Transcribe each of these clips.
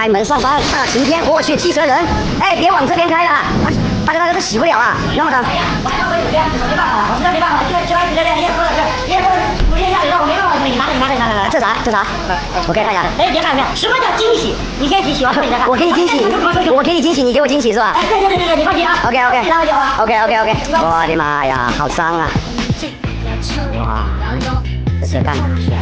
开门上班，大晴天，我去，气死人！哎，别往这边开了，大家那个都洗不了啊，那么的。我要回酒店，没办法，我实在没办法，吃完直接喝了，别喝5天下雨了，我没办法，你拿，这啥？我给你看一下。哎，别看，什么叫惊喜？你先洗完后你再看。我给你惊喜，你给我惊喜是吧？哎，对，你放心啊。OK，拉酒啊。OK，我的妈呀，好脏啊！哇，这是干嘛去了？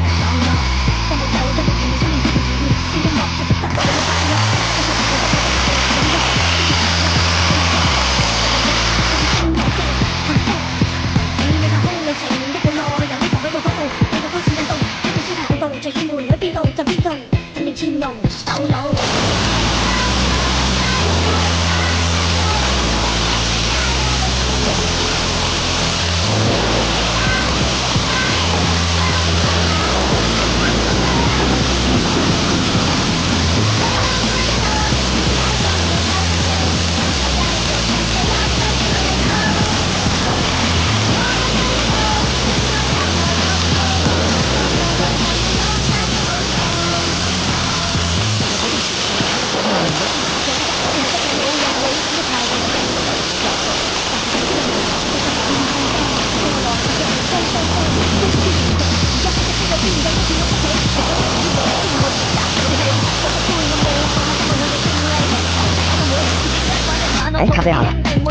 哎，咖啡好了，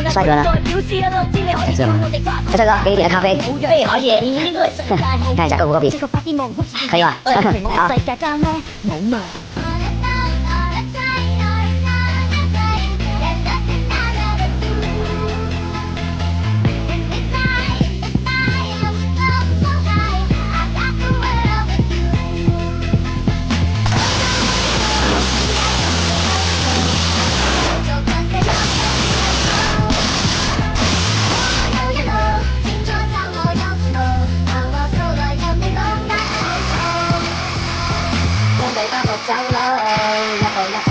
帅哥呢？在这吗？在这个，给你点的咖啡。对，好姐，你这个看一下，够不够比？可以吧？好。走佬，一步一步。